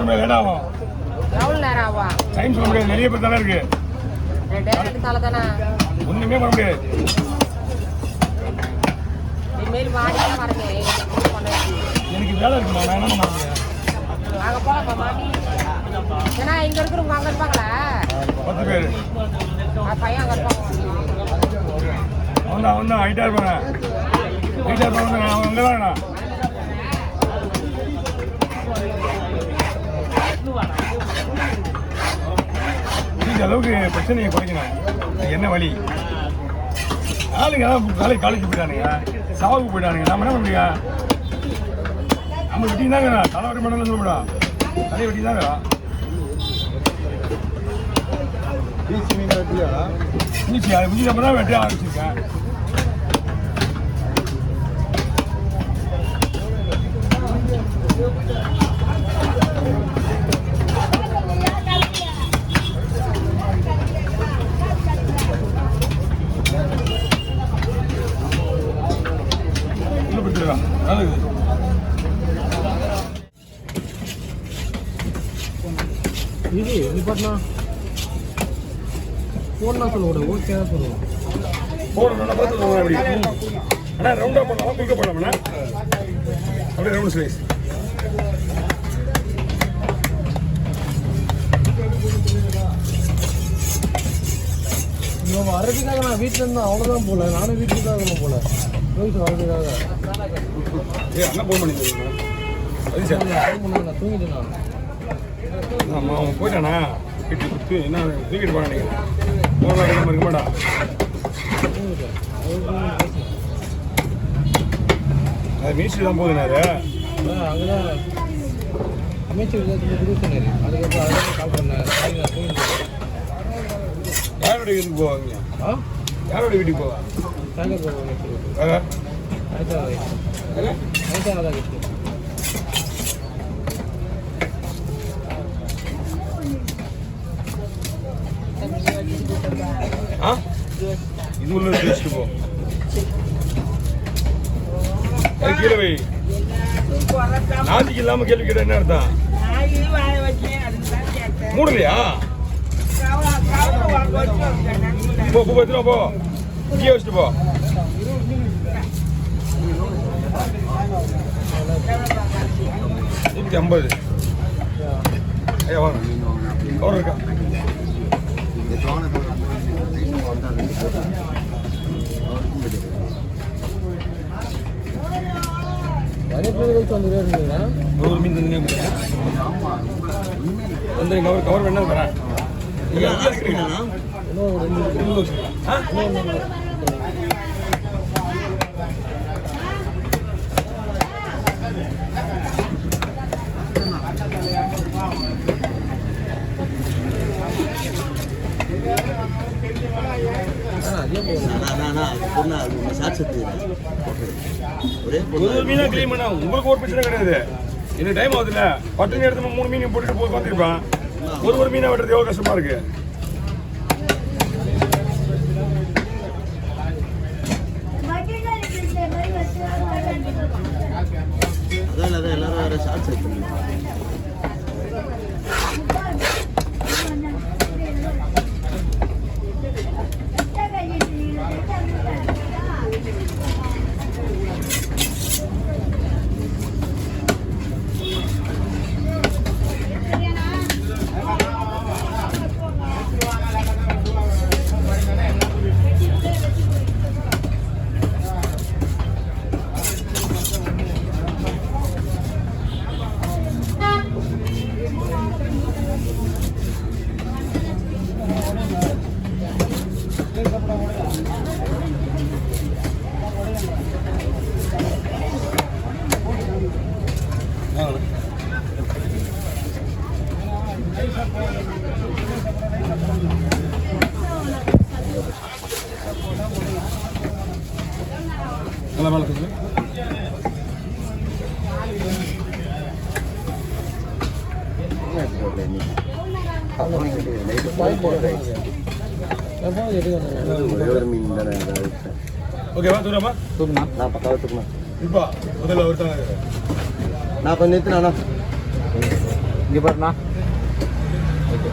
முடியாது, லேட் ஆகும். எவ்வளவு நேரம் ஆகும்? டைம் சொல்ல முடியாது, நிறைய பேர் தலை இருக்கு. ரெண்டு தலை தானே, ஒண்ணுமே பண்ண முடியாது. இனிமேல் மாடியே பாருங்க. எனக்கு வேலை இருக்குமா, நான் என்ன பண்ண முடியும்? அங்கே போகலாமா மாடி? ஏன்னா இங்கே இருக்கிறவங்க அங்கே இருப்பாங்களா? 10 பேர். பையன் அங்கே இருப்பாங்க. அவன் தான் ஹைட்டாக இருப்பாங்க. ஹைட்டாக இருப்பாங்க, அவன் அங்கே தான். இந்த அளவுக்கு பிரச்சனையை குறைக்கணும். என்ன வழி? ஆளுங்க தான் காலேஜ் போயிட்டானுங்க, சாவுக்கு போயிட்டானுங்க. நம்ம என்ன பண்ண முடியும்? நம்ம வெட்டி தாங்க தலைவரி பண்ணல சொல்ல முடியும். தலையை வெட்டி தாங்க. ஈஸியா நம்ம தான் வெட்ட ஆரம்பிச்சிருக்கேன். இது நிப்பாட்டினா போடனா சொல்லுவோட ஓகே தான் சொல்லுவோம். போடணும் பார்த்து சொல்லுவோம். அப்படி அண்ணா ரவுண்டாக பண்ணலாம், குயிக்காக பண்ணலாம்ண்ணா. அப்படியே ரவுண்ட் ஸ்லைஸ். இவங்க வர்றதுக்காக நான் வீட்டில் இருந்தேன், அவ்வளோதான் போகல. நானும் வீட்டுக்காக போகல, ரோஹித் வர்றதுக்காக. அண்ணா ஃபோன் பண்ணியிருந்தேன். நான் தூங்கிட்டேன். நான் ஆமாம், அவன் போயிட்டானா கிட்டி குத்து என்ன தூக்கிட்டு போனா நீங்கள் போகலாம் இருக்க இருக்க மாட்டா. அது மீசி தான் போகுதுனாரு. அங்கேதான் அமைச்சர் குரு சொன்னார். அதுக்கப்புறம் அதெல்லாம் கால் பண்ணேன். யாரோட வீட்டுக்கு போவாங்க? யாரோட வீட்டுக்கு போவா? சாயந்தரம் போவாங்க. இது உள்ள வச்சுட்டு போ. கீழே வை. நாதிக்கு இல்லாம கேள்வி கேட்ட என்ன அர்த்தம்? மூடலையா? போ போ எத்தனை போ, இங்கே வச்சுட்டு போ. $150. ஐயா வாங்க, அவர் இருக்கா? ஒரு மீன் தந்தீங்க கவர் வேணா தரேன். உங்களுக்கு ஒரு பிரச்சனை கிடையாது. இந்த டைம் ஆகுதுல்ல, 10 நேரத்துல 3 மீன் போட்டுட்டு போய் பார்த்துருப்பான். ஒரு மீனை வெட்டுறது எவ்வளோ கஷ்டமா இருக்கு. அதான் எல்லாரும் வேற ஷார்ட்ஸ் எடுத்துருங்க. நல்லா மேலே கொடுங்க. ஓகேவா தூரமா தூக்குண்ணா, நான் பக்காவாக தூக்குண்ணா. இப்போ முதல்ல ஒருத்தங்க நான் கொஞ்சம் நிறுத்தினா இங்கே பாருண்ணா. ஓகே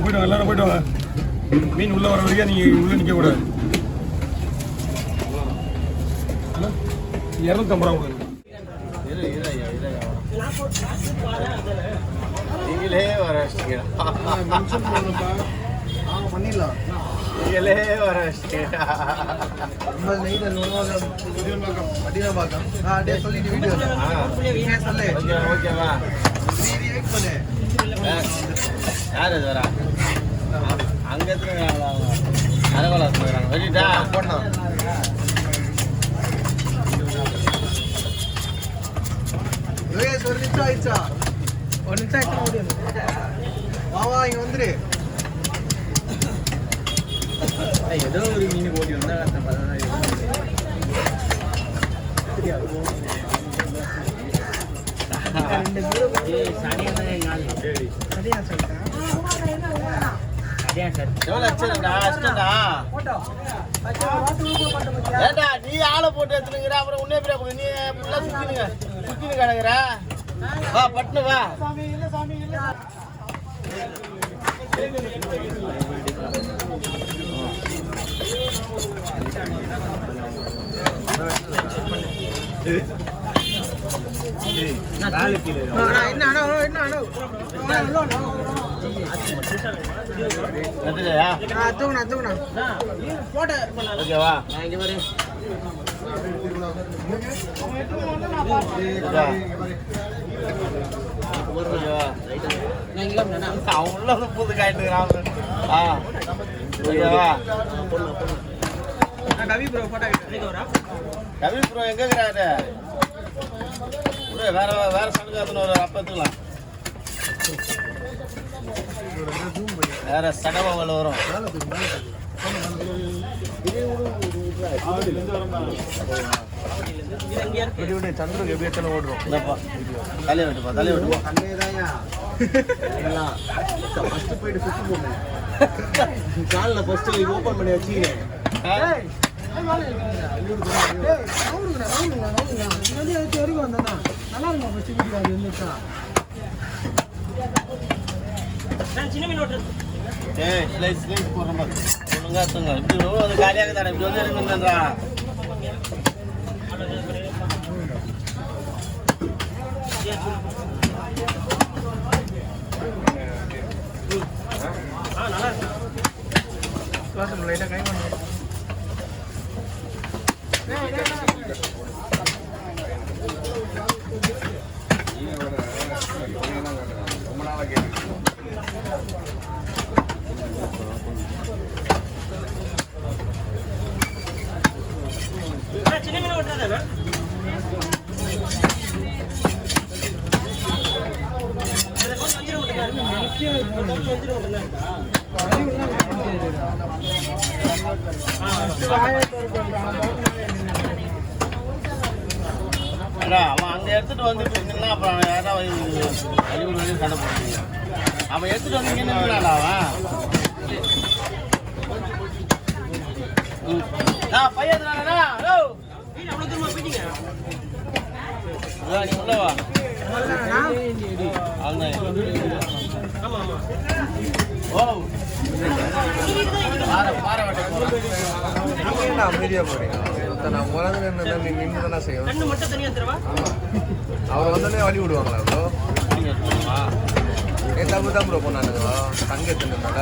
போயிட்டு எல்லாரும் போயிட்டு வாங்க. மீன் உள்ள வர வரைக்கும் நீங்க உள்ள நிக்க கூடாது. 250 ரூபா கொடுங்க. நீங்களே வர பண்ணிடலாம். நீங்களே வர நம்ம நெய்தல் அடினாபாக்கம். அப்படியே சொல்லிட்டு வீடியோ சொல்லு. ஓகேவா? பண்ணு. யார் இது வரா? அங்கே எடுத்துருக்காங்களா? அரகோலா எடுத்துருக்காங்க. வெட்டிட்டா போடணும். ஒரு நிமிஷம் ஆயிடுச்சா? ஒரு நிமிஷம் ஆயிடுச்சா? முடியும். வா இங்க வந்துரு. ஏதோ ஒரு மீன் ஓடி வந்தா ஏண்டா நீ ஆளை போட்டு எடுத்துனுங்கிற அப்புறம் உன்னே பிரியா நீ ஃபுல்லா சுத்தினுங்க கிடக்குற. வா பட்டு வா. ஓகேவா? அவங்கள புது காயிட்டுக்கிறான். ஓகேவா? கவி ப்ரோ எங்க இருக்கிறாரு? வேற வேற சனுக்கு ஒரு அப்பத்துக்கலாம். வேற சடவாவில் வரும். சந்திரக்கு எப்படி எத்தனை ஓடுறோம்? தலையை விட்டுப்பா, தலையை விட்டுப்பா. ஃபர்ஸ்ட் போயிட்டு சுத்தி போங்க. காலில் ஃபர்ஸ்ட் ஓப்பன் பண்ணி வச்சுக்கிறேன். போடுற ஒழுங்கா தூங்க. இப்படி அது காலியாக தானே இப்படி வந்து எடுக்கணுன்றா. அவன் அங்க எடுத்துட்டு வந்து அப்புறம் யாராவது அழிவு சண்டை போடுறீங்க. அவன் எடுத்துட்டு வந்து நின்றுனாடா அவன் பையன் நீ உள்ளவா ஓ பாறை வெட்ட போறேன். நீங்க என்ன அமைதியா போறீங்க? நான் முறந்து நின்று தானே செய்யணும். அவர் வந்தோடனே வழி விடுவாங்களா ப்ரோ? நீங்க சொல்லுமா? தப்பு தான் ப்ரோ பண்ணானுங்களோ தங்க எத்தனை விட